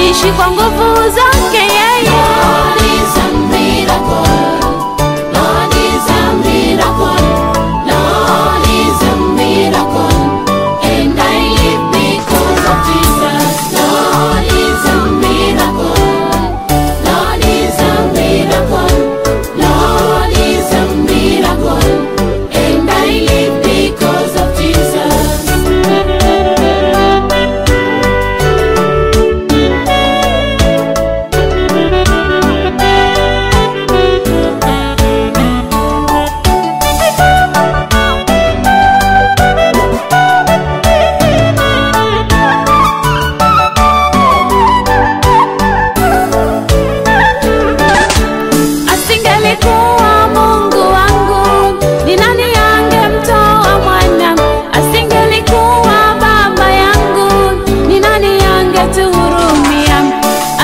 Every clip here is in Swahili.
naishi kwa nguvu zake yeye. Lord is a miracle. Lord is a miracle. Lord is a miracle. And I live because of Jesus. Lord is a miracle. Lord is a miracle. Lord is a miracle. And I live because of Jesus. Asingelikuwa Mungu wangu, ni nani angemtoa mwana? Asingelikuwa baba yangu, ni nani angetuhurumia?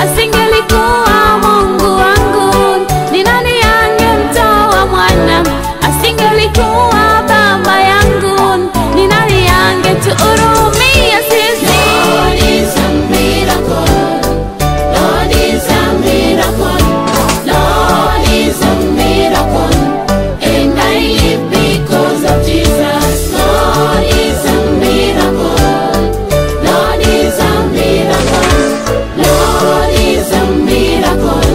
Asingelikuwa Mungu wangu, ni nani angemtoa mwana? Asingelikuwa baba yangu, ni nani angetuhurumia sisi? Lord is a miracle. Lord is a miracle. Lord is a miracle. And I live because of Jesus. Lord is a miracle. Lord is a miracle. Lord is a miracle.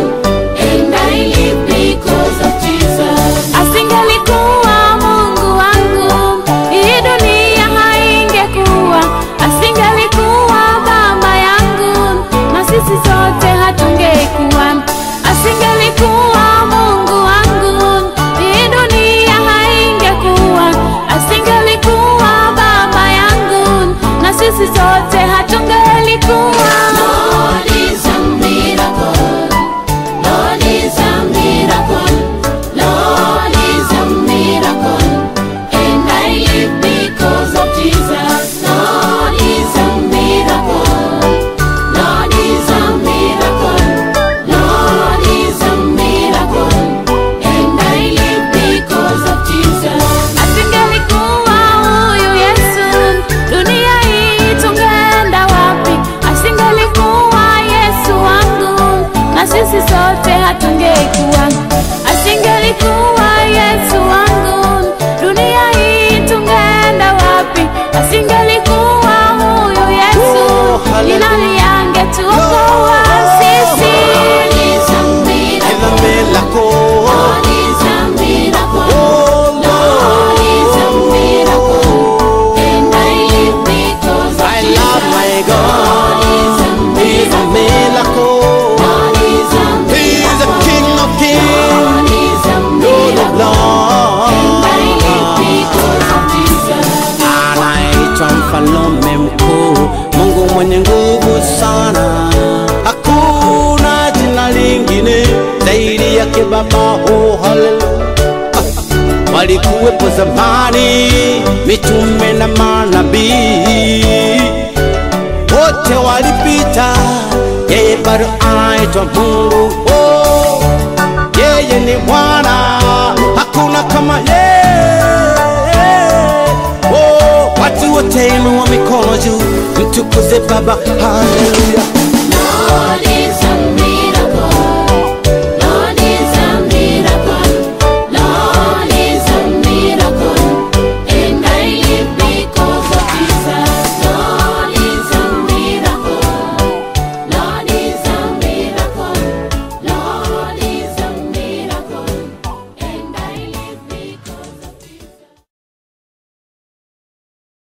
And I live because of Jesus. Asingelikuwa Mungu wangu, hii dunia haingekuwa. Asingelikuwa baba yangu, na sisi sote hatungekuwa. Asingelikuwa Mungu wangu, hii dunia haingekuwa. Asingelikuwa baba yangu, na sisi sote hatungelikuwa. Lord is a miracle. Lord is a miracle. Lord is a miracle. And I live because of Jesus. Lord is a miracle. Lord is a miracle. Lord is a miracle. And I live because of Jesus. Asingelikuwa huyu Yesu, dunia hii tungeenda wapi? Asingelikuwa Yesu wangu, na sisi sote hatungekuwa. Asingelikuwa Yesu wangu, dunia hii tungeenda wapi? Asingelikuwa huyu Yesu, ni nani angetuokoa sisi? Lord is a miracle. Lord is a miracle. Lord is a miracle. And I live because of I Jesus. love my God. He's a miracle. Lord is a He's the miracle. King of Kings, Lord is a Lord of miracle. And I live Lords. because of Jesus. Anaitwa mfalme mkuu, Mungu mwenye nguvu sana. Hakuna jina lingine zaidi yake Baba. Oh, haleluya. Walikuwepo zamani mitume na manabii, wote walipita, yeye bado anaitwa Mungu. Oh, yeye ni Bwana, hakuna kama yeye. Oh, watu wote inua mikono juu, mtukuze Baba, haleluya.